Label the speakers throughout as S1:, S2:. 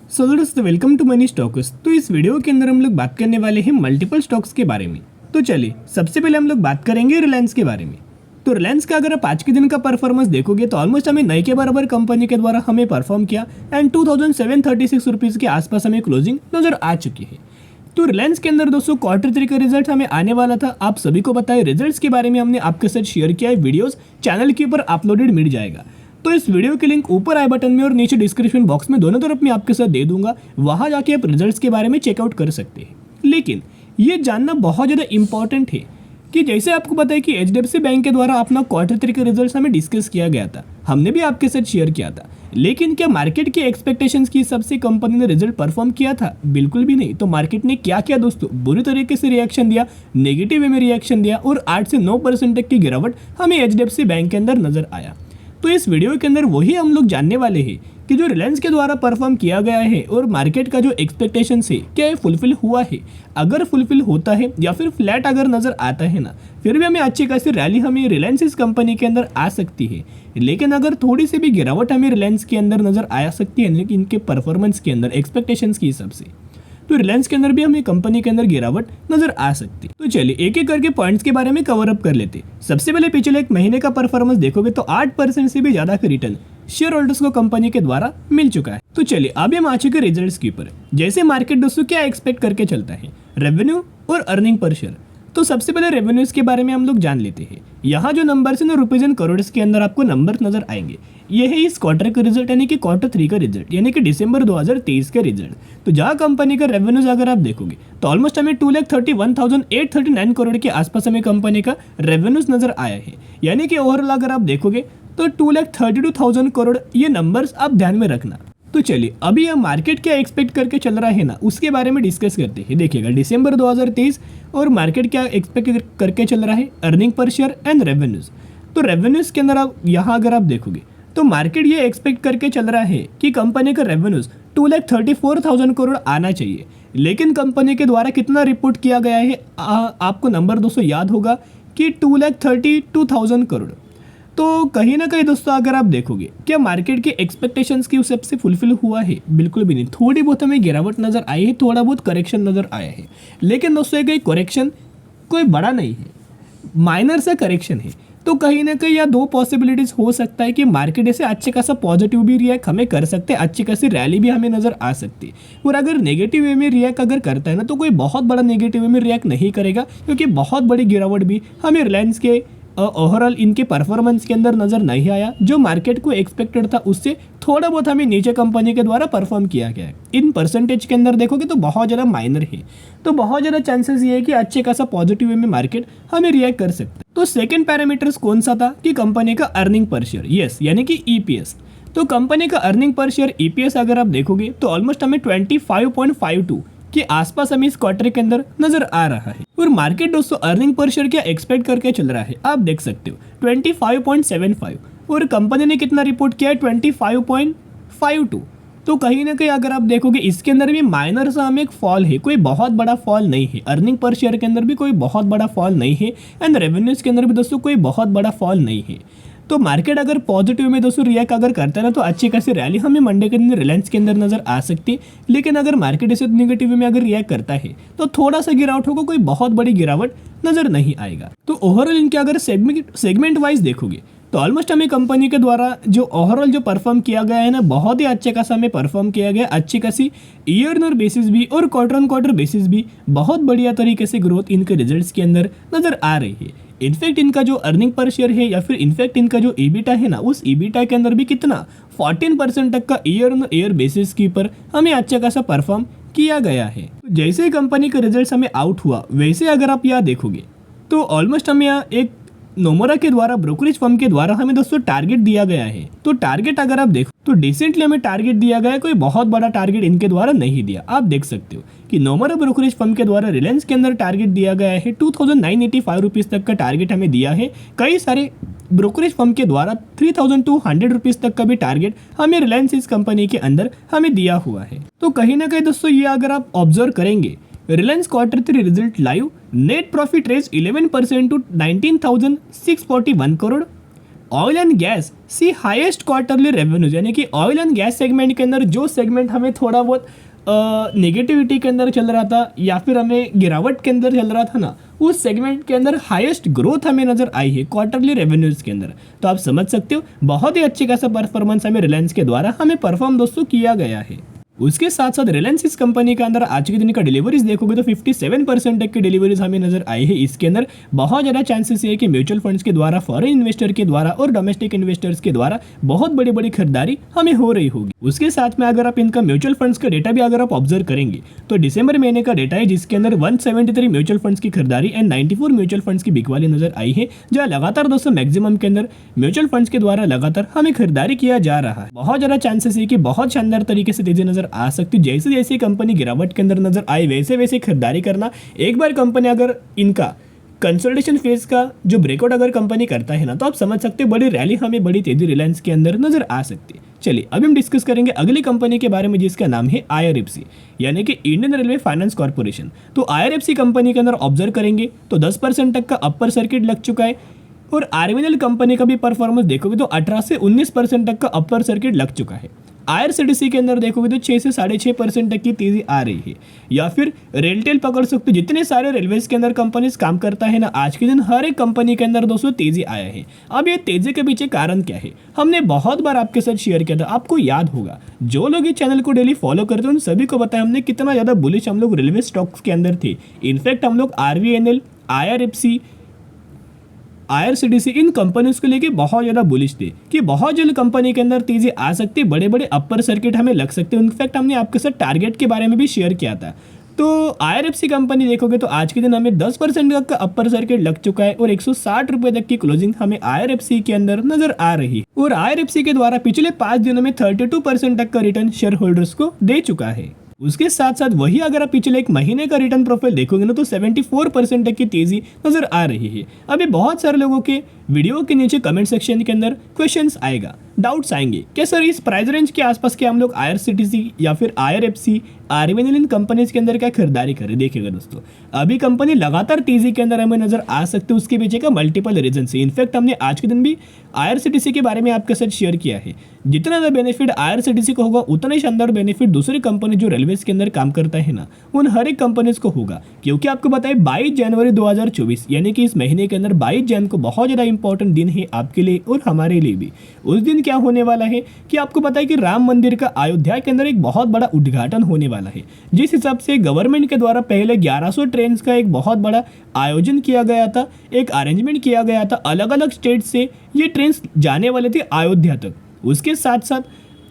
S1: सो दोस्तों welcome to money stocks. तो इस वीडियो के अंदर हम लोग बात करने वाले हैं मल्टीपल स्टॉक्स के बारे में। तो चलिए सबसे पहले हम लोग बात करेंगे रिलायंस के बारे में। तो रिलायंस का अगर आप आज के दिन का परफॉर्मेंस देखोगे तो ऑलमोस्ट हमें नए के बराबर कंपनी के द्वारा हमें परफॉर्म किया एंड 2736 रुपीज़ के आसपास हमें क्लोजिंग नजर आ चुकी है। तो रिलायंस के अंदर दोस्तों Q3 का रिजल्ट हमें आने वाला था, आप सभी को पता है। रिजल्ट्स के बारे में हमने आपके साथ शेयर किया है, वीडियोस चैनल के ऊपर अपलोडेड मिल जाएगा। तो इस वीडियो के लिंक ऊपर आई बटन में और नीचे डिस्क्रिप्शन बॉक्स में दोनों तरफ मैं आपके साथ दे दूंगा, वहां जाके आप रिजल्ट्स के बारे में चेकआउट कर सकते हैं। लेकिन ये जानना बहुत ज़्यादा इंपॉर्टेंट है कि जैसे आपको पता है कि HDFC बैंक के द्वारा अपना Q3 के रिजल्ट्स हमें डिस्कस किया गया था, हमने भी आपके साथ शेयर किया था। लेकिन क्या मार्केट के एक्सपेक्टेशंस की हिसाब से कंपनी ने रिजल्ट परफॉर्म किया था? बिल्कुल भी नहीं। तो मार्केट ने क्या किया दोस्तों? बुरी तरीके से रिएक्शन दिया, नेगेटिव वे में रिएक्शन दिया और 8 से 9% तक की गिरावट हमें HDFC बैंक के अंदर नजर आया। तो इस वीडियो के अंदर वही हम लोग जानने वाले हैं कि जो रिलायंस के द्वारा परफॉर्म किया गया है और मार्केट का जो एक्सपेक्टेशन है क्या ये फुलफिल हुआ है। अगर फुलफिल होता है या फिर फ्लैट अगर नजर आता है ना, फिर भी हमें अच्छी खासी रैली हमें रिलायंस इस कंपनी के अंदर आ सकती है। लेकिन अगर थोड़ी सी भी गिरावट हमें रिलायंस के अंदर नजर आ सकती है, लेकिन इनके परफॉर्मेंस के अंदर एक्सपेक्टेशंस के हिसाब से, तो रिलायंस के अंदर भी हमें कंपनी के अंदर गिरावट नजर आ सकती है। तो चलिए एक एक करके पॉइंट्स के बारे में कवर अप कर लेते। सबसे पहले पिछले एक महीने का परफॉर्मेंस देखोगे तो 8% से भी ज्यादा का रिटर्न शेयर होल्डर्स को कंपनी के द्वारा मिल चुका है। तो चलिए अभी हम आ चुके रिजल्ट्स के ऊपर। जैसे मार्केट दोस्तों क्या एक्सपेक्ट करके चलता है, रेवेन्यू और अर्निंग पर शेयर। तो सबसे पहले रेवेन्यूज के बारे में हम लोग जान लेते हैं। यहाँ जो नंबर्स है ना, रुपीज एंड करोड़ के अंदर आपको नंबर नजर आएंगे। ये है इस क्वार्टर का रिजल्ट, यानी कि Q3 का रिजल्ट, यानी कि दिसंबर 2023 का रिजल्ट। तो जहाँ कंपनी का रेवेन्यूज अगर आप देखोगे तो ऑलमोस्ट हमें 2,31,839 करोड़ के आसपास हमें कंपनी का रेवेन्यूज नजर आया है। यानी कि ओवरऑल अगर आप देखोगे तो 2,32,000 करोड़ ये नंबर्स आप ध्यान में रखना। तो चलिए अभी यह मार्केट क्या एक्सपेक्ट करके चल रहा है ना, उसके बारे में डिस्कस करते हैं। देखिएगा दिसंबर 2023 और मार्केट क्या एक्सपेक्ट करके चल रहा है, earning per share and revenues. तो रेवेन्यूज के अंदर आप यहाँ अगर आप देखोगे तो मार्केट ये एक्सपेक्ट करके चल रहा है कि कंपनी का रेवेन्यूज 2,34,000 करोड़ आना चाहिए। लेकिन कंपनी के द्वारा कितना रिपोर्ट किया गया है, आपको नंबर दोस्तों याद होगा कि 2,32,000 करोड़। तो कहीं ना कहीं दोस्तों अगर आप देखोगे क्या मार्केट के एक्सपेक्टेशंस की उस से फुलफिल हुआ है? बिल्कुल भी नहीं। थोड़ी बहुत हमें गिरावट नजर आई है, थोड़ा बहुत करेक्शन नजर आया है। लेकिन दोस्तों ये करेक्शन कोई बड़ा नहीं है, माइनर सा करेक्शन है। तो कहीं ना कहीं या दो पॉसिबिलिटीज हो सकता है कि मार्केट ऐसे अच्छे खासा पॉजिटिव भी रिएक्ट हमें कर सकते हैं, अच्छी खासी रैली भी हमें नजर आ सकती है। और अगर नेगेटिव वे में रिएक्ट अगर करता है ना, तो कोई बहुत बड़ा नेगेटिव वे में रिएक्ट नहीं करेगा, क्योंकि बहुत बड़ी गिरावट भी हमें रिलायंस के ओवरऑल इनके परफॉर्मेंस के अंदर नजर नहीं आया। जो मार्केट को एक्सपेक्टेड था उससे थोड़ा बहुत हमें नीचे कंपनी के द्वारा परफॉर्म किया गया है। इन परसेंटेज के अंदर देखोगे तो बहुत ज़्यादा माइनर है। तो बहुत ज़्यादा चांसेस ये है कि अच्छे खासा पॉजिटिव वे में मार्केट हमें रिएक्ट कर सकता है। तो सेकंड पैरामीटर्स कौन सा था कि कंपनी का अर्निंग पर शेयर, यस, यानी कि EPS। तो कंपनी का अर्निंग पर शेयर EPS अगर आप देखोगे तो ऑलमोस्ट हमें 25.52 के आसपास हमें इस क्वार्टर के अंदर नजर आ रहा है। और मार्केट दोस्तों अर्निंग पर शेयर क्या एक्सपेक्ट करके चल रहा है, आप देख सकते हो 25.75, और कंपनी ने कितना रिपोर्ट किया है, 25.52। तो कहीं ना कहीं अगर आप देखोगे इसके अंदर भी माइनर सा हमें एक फॉल है, कोई बहुत बड़ा फॉल नहीं है। अर्निंग पर शेयर के अंदर भी कोई बहुत बड़ा फॉल नहीं है एंड रेवेन्यूज के अंदर भी दोस्तों कोई बहुत बड़ा फॉल नहीं है। तो मार्केट अगर पॉजिटिव में दोस्तों रिएक्ट अगर करता है ना, तो अच्छी खासी रैली हमें मंडे के दिन रिलायंस के अंदर नजर आ सकती है। लेकिन अगर मार्केट इसे नेगेटिव में अगर रिएक्ट करता है तो थोड़ा सा गिरावट होगा, कोई बहुत बड़ी गिरावट नजर नहीं आएगा। तो ओवरऑल इनके अगर सेगमेंट वाइज देखोगे तो ऑलमोस्ट हमें कंपनी के द्वारा जो ओवरऑल जो परफॉर्म किया गया है ना, बहुत ही अच्छे खासा हमें परफॉर्म किया गया। अच्छी खासी ईयर ऑन बेसिस भी और क्वार्टर ऑन क्वार्टर बेसिस भी बहुत बढ़िया तरीके से ग्रोथ इनके रिजल्ट्स के अंदर नजर आ रही है। इनफैक्ट इनका जो अर्निंग पर शेयर है या फिर इनफैक्ट इनका जो EBITDA है ना, उस EBITDA के अंदर भी कितना 14% तक का ईयर ऑन ईयर बेसिस के ऊपर हमें अच्छा खासा परफॉर्म किया गया है। जैसे ही कंपनी का रिजल्ट हमें आउट हुआ, वैसे अगर आप यहाँ देखोगे तो ऑलमोस्ट हमें यहाँ एक नोमोरा के द्वारा, ब्रोकरेज फर्म के द्वारा हमें दोस्तों टारगेट दिया गया है। तो टारगेट अगर आप देखो तो डिसेंटली हमें टारगेट दिया गया है, कोई बहुत बड़ा टारगेट इनके द्वारा नहीं दिया। आप देख सकते हो कि नोमोरा ब्रोकरेज फर्म के द्वारा रिलायंस के अंदर टारगेट दिया गया है 2,985 रुपीज़ तक का टारगेट हमें दिया है। कई सारे ब्रोकरेज फर्म के द्वारा 3,200 रुपीज़ तक का भी टारगेट हमें रिलायंस इस कंपनी के अंदर हमें दिया हुआ है। तो कहीं ना कहीं दोस्तों ये अगर आप ऑब्जर्व करेंगे, Reliance Q3 result live, net profit rise 11% to 19,641 crore, oil and gas see highest quarterly revenues, यानी कि ऑयल एंड गैस सेगमेंट के अंदर जो सेगमेंट हमें थोड़ा बहुत नेगेटिविटी के अंदर चल रहा था या फिर हमें गिरावट के अंदर चल रहा था ना, उस सेगमेंट के अंदर हाईएस्ट ग्रोथ हमें नजर आई है क्वार्टरली रेवेन्यूज के अंदर। तो आप समझ सकते हो बहुत ही अच्छे खासा परफॉर्मेंस हमें रिलायंस के द्वारा हमें परफॉर्म दोस्तों किया गया है। उसके साथ साथ रिलायंस इस कंपनी के अंदर आज के दिन का डिलीवरीज देखोगे तो 57% तक की डिलीवरीज हमें नजर आई है। इसके अंदर बहुत ज़्यादा चांसेस है कि म्यूचुअल फंड्स के द्वारा, फॉरेन इन्वेस्टर के द्वारा और डोमेस्टिक इन्वेस्टर्स के द्वारा बहुत बड़ी बड़ी खरीदारी हमें हो रही होगी। उसके साथ में अगर आप इनका म्यूचुअल फंड्स का डेटा भी अगर आप ऑब्जर्व करेंगे तो दिसंबर महीने का डेटा है जिसके अंदर 173 म्यूचुअल फंड्स की खरीदारी एंड 94 म्यूचुअल फंड्स की बिकवाली नजर आई है, जहाँ लगातार दोस्तों मैक्सिमम के अंदर म्यूचुअल फंड्स के द्वारा लगातार हमें खरीदारी किया जा रहा है। बहुत ज़्यादा चांसेस है कि बहुत शानदार तरीके से तेजी नजर आ सकती है। जैसे जैसे कंपनी गिरावट के अंदर नजर आए वैसे वैसे खरीदारी करना। एक बार कंपनी अगर इनका कंसोलिडेशन फेज का जो ब्रेकआउट अगर कंपनी करता है ना, तो आप समझ सकते हैं बड़ी रैली हमें बड़ी तेजी रिलायंस के अंदर नजर आ सकती है। चलिए अभी हम डिस्कस करेंगे अगली कंपनी के बारे में जिसका नाम है IRFC, यानी कि इंडियन रेलवे फाइनेंस कॉर्पोरेशन। तो IRFC कंपनी के अंदर ऑब्जर्व करेंगे तो 10% तक का अपर सर्किट लग चुका है और आरबीएल कंपनी का भी परफॉर्मेंस देखोगे तो 18 से 19% तक का अपर सर्किट लग चुका है। IRCTC के अंदर देखोगे तो 6 से 6.5% तक की तेजी आ रही है। या फिर रेलटेल पकड़ सकते हो, जितने सारे रेलवेज के अंदर कंपनीज काम करता है ना, आज के दिन हर एक कंपनी के अंदर दोस्तों तेजी आया है। अब ये तेजी के पीछे कारण क्या है, हमने बहुत बार आपके साथ शेयर किया था, आपको याद होगा। जो लोग ये चैनल को डेली फॉलो करते हैं उन सभी को बताया हमने कितना ज़्यादा बुलिश हम लोग रेलवे स्टॉक्स के अंदर थे। इनफैक्ट हम लोग RVNL, IRFC, IRCTC इन कंपनीज को लेके बहुत ज़्यादा बुलिश थे कि बहुत जल्द कंपनी के अंदर तेजी आ सकती है, बड़े बड़े अपर सर्किट हमें लग सकते हैं। इनफैक्ट हमने आपके साथ टारगेट के बारे में भी शेयर किया था। तो IRFC कंपनी देखोगे तो आज के दिन हमें 10% तक का अपर सर्किट लग चुका है और 160 रुपये तक की क्लोजिंग हमें IRFC के अंदर नजर आ रही है। और IRFC के द्वारा पिछले 5 दिनों में 32% तक का रिटर्न शेयर होल्डर्स को दे चुका है। उसके साथ साथ वही अगर आप पिछले एक महीने का रिटर्न प्रोफाइल देखोगे ना, तो 74% तक की तेजी नजर आ रही है। अभी बहुत सारे लोगों के वीडियो के नीचे कमेंट सेक्शन के अंदर क्वेश्चंस आएगा, डाउट्स आएंगे कि सर इस प्राइस रेंज के आसपास के हम लोग IRCTC या फिर IRFC, RVNL इन कंपनीज के अंदर क्या खरीदारी करें। देखिएगा दोस्तों, अभी कंपनी लगातार तेजी के अंदर हमें नजर आ सकती है, उसके पीछे का मल्टीपल रीजन है। इनफैक्ट हमने आज के दिन भी IRCTC के बारे में आपके साथ शेयर किया है। जितना ज़्यादा बेनिफिट IRCTC को होगा उतना ही शानदार बेनिफिट दूसरी कंपनी जो रेलवेज के अंदर काम करता है ना, उन हर एक कंपनीज को होगा। क्योंकि आपको बताए 22 जनवरी 2024 यानी कि इस महीने के अंदर 22 जन को बहुत ज़्यादा इंपॉर्टेंट दिन है आपके लिए और हमारे लिए भी। उस दिन क्या होने वाला है कि आपको पता है कि राम मंदिर का अयोध्या के अंदर एक बहुत बड़ा उद्घाटन होने वाला है। जिस हिसाब से गवर्नमेंट के द्वारा पहले 1100 ट्रेन का एक बहुत बड़ा आयोजन किया गया था, एक अरेंजमेंट किया गया था, अलग अलग स्टेट से ये ट्रेन जाने वाले थे अयोध्या तक। उसके साथ साथ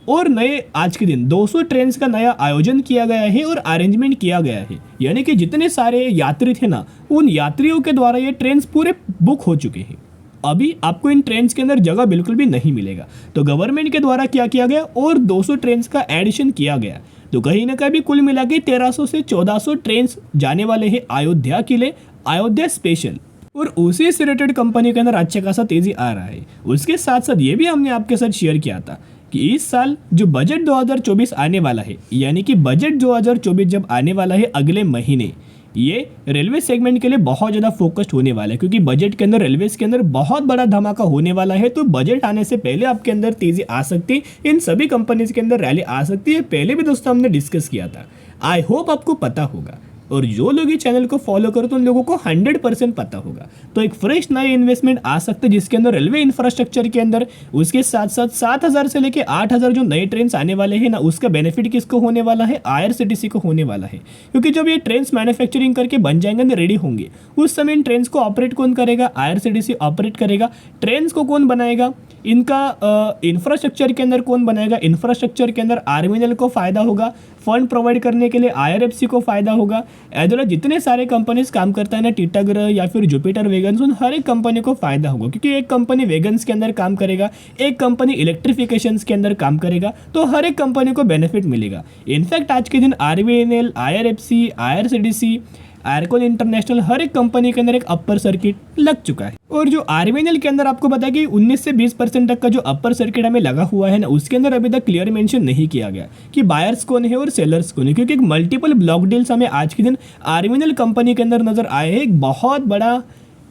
S1: और नए आज के दिन 200 ट्रेन का नया आयोजन किया गया है और अरेंजमेंट किया गया है। यानी कि जितने सारे यात्री थे ना, उन यात्रियों के द्वारा ये ट्रेन पूरे बुक हो चुके हैं। अभी आपको इन ट्रेन के अंदर जगह बिल्कुल भी नहीं मिलेगा। तो गवर्नमेंट के द्वारा क्या किया गया और 200 ट्रेन का एडिशन किया गया। तो कहीं ना कहीं कुल मिला के 1300 से 1400 ट्रेन जाने वाले हैं अयोध्या के लिए, अयोध्या स्पेशल। और उसी से रिलेटेड कंपनी के अंदर अच्छा खासा तेजी आ रहा है। उसके साथ साथ ये भी हमने आपके साथ शेयर किया था कि इस साल जो बजट 2024 आने वाला है, यानी कि बजट 2024 जब आने वाला है अगले महीने, ये रेलवे सेगमेंट के लिए बहुत ज़्यादा फोकस्ड होने वाला है। क्योंकि बजट के अंदर रेलवेज के अंदर बहुत बड़ा धमाका होने वाला है। तो बजट आने से पहले आपके अंदर तेजी आ सकती है, इन सभी कंपनीज के अंदर रैली आ सकती है। पहले भी दोस्तों हमने डिस्कस किया था, आई होप आपको पता होगा। और जो लोग ये चैनल को फॉलो करो तो उन लोगों को 100% पता होगा। तो एक फ्रेश नए इन्वेस्टमेंट आ सकते हैं जिसके अंदर रेलवे इंफ्रास्ट्रक्चर के अंदर, उसके साथ साथ 7000 से लेके 8000 जो नए ट्रेन आने वाले हैं ना, उसका बेनिफिट किसको होने वाला है, IRCTC को होने वाला है। क्योंकि जब ये ट्रेन मैन्युफैक्चरिंग करके बन जाएंगे ना, रेडी होंगे, उस समय इन ट्रेन को ऑपरेट कौन करेगा, IRCTC ऑपरेट करेगा। ट्रेन को कौन बनाएगा, इनका इंफ्रास्ट्रक्चर के अंदर कौन बनाएगा, इंफ्रास्ट्रक्चर के अंदर RVNL को फायदा होगा, फंड प्रोवाइड करने के लिए IRFC को फायदा होगा। एज जितने सारे कंपनीज काम करता है ना, टिटागृह या फिर जुपिटर वेगन्स, उन हर एक कंपनी को फायदा होगा। क्योंकि एक कंपनी वेगन्स के अंदर काम करेगा, एक कंपनी इलेक्ट्रिफिकेशन के अंदर काम करेगा, तो हर एक कंपनी को बेनिफिट मिलेगा। इनफैक्ट आज के दिन RVNL, IRFC, IRCTC, आयरकॉन इंटरनेशनल, हर एक कंपनी के अंदर एक अपर सर्किट लग चुका है। और जो RVNL के अंदर आपको पता है कि 19 से 20% तक का जो अपर सर्किट हमें लगा हुआ है ना, उसके अंदर अभी तक क्लियर मेंशन नहीं किया गया कि बायर्स कौन है और सेलर्स कौन है। क्योंकि एक मल्टीपल ब्लॉक डील्स हमें आज के दिन RVNL कंपनी के अंदर नजर आए हैं। एक बहुत बड़ा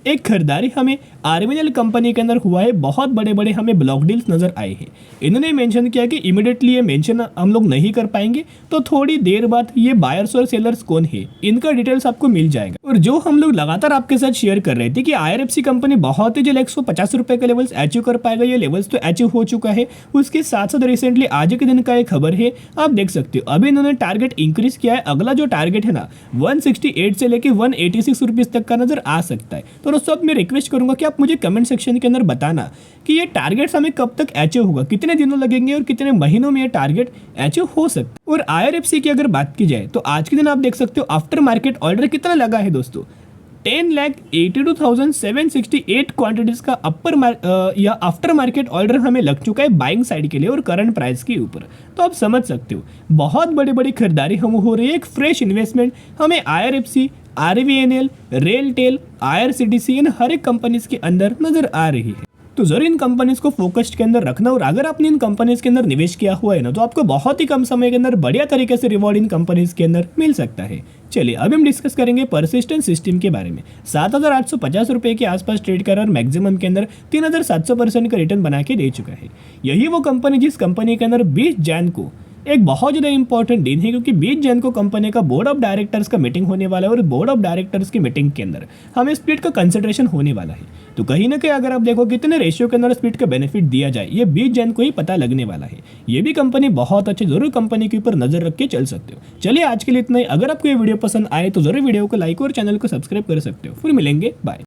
S1: एक खरीदारी हमें आरबीएल कंपनी के अंदर हुआ है, बहुत बड़े बड़े हमें ब्लॉक डील्स नजर आए हैं। इन्होंने मेंशन किया कि इमीडिएटली ये मेंशन हम लोग नहीं कर पाएंगे, तो थोड़ी देर बाद ये बायर्स और सेलर्स कौन है इनका डिटेल्स आपको मिल जाएगा। और जो हम लोग लगातार आपके साथ शेयर कर रहे थे कि आईआरएफसी कंपनी बहुत ही जल्द 150 रुपए के लेवल्स अचीव कर पाएगा, ये लेवल्स तो अचीव हो चुका है। उसके साथ साथ रिसेंटली आज के दिन का एक खबर है, आप देख सकते हो अभी इन्होंने टारगेट इंक्रीज किया है। अगला जो टारगेट है ना 168 से लेके 186 रुपीज तक का नजर आ सकता है। तो दोस्तों अब मैं रिक्वेस्ट करूंगा कि आप मुझे कमेंट सेक्शन के अंदर बताना कि ये टारगेट्स हमें कब तक अचीव होगा, कितने दिनों लगेंगे और कितने महीनों में ये टारगेट अचीव हो सकता है। और आईआरएफसी की अगर बात की जाए तो आज के दिन आप देख सकते हो आफ्टर मार्केट ऑर्डर कितना लगा है दोस्तों, 10,82,768 क्वांटिटीज का या आफ्टर मार्केट ऑर्डर हमें लग चुका है बाइंग साइड के लिए और करंट प्राइस के ऊपर। तो आप समझ सकते हो बहुत बड़ी बड़ी खरीदारी हम हो रही है। एक फ्रेश इन्वेस्टमेंट हमें आईआरएफसी, आरवीएनएल, रेलटेल, आईआरसीटीसी इन हर एक कंपनीज के अंदर नजर आ रही है। तो जरूर इन कंपनीज को फोकस्ड के अंदर रखना, और अगर आपने इन कंपनीज के अंदर निवेश किया हुआ है ना तो आपको बहुत ही कम समय के अंदर बढ़िया तरीके से रिवॉर्ड इन कंपनीज के अंदर मिल सकता है। चलिए अब हम डिस्कस करेंगे परसिस्टेंट सिस्टम के बारे में। 7,850 रुपए के आसपास ट्रेड कर और मैक्सिमम के अंदर 3,700% का रिटर्न बना के दे चुका है। यही वो कंपनी जिस कंपनी के अंदर 20 जैन को एक बहुत ज़्यादा इंपॉर्टेंट दिन है, क्योंकि 20 जैन को कंपनी का बोर्ड ऑफ डायरेक्टर्स का मीटिंग होने वाला है और बोर्ड ऑफ डायरेक्टर्स की मीटिंग के अंदर हमें स्प्लिट का कंसिडरेशन होने वाला है। तो कहीं ना कहीं अगर आप देखो कितने रेशियो के अंदर स्प्लिट का बेनिफिट दिया जाए, ये 20 जैन को ही पता लगने वाला है। ये भी कंपनी बहुत अच्छी, जरूर कंपनी के ऊपर नजर रख के चल सकते हो। चलिए आज के लिए इतना ही। अगर आपको ये वीडियो पसंद आए तो जरूर वीडियो को लाइक और चैनल को सब्सक्राइब कर सकते हो। फिर मिलेंगे, बाय।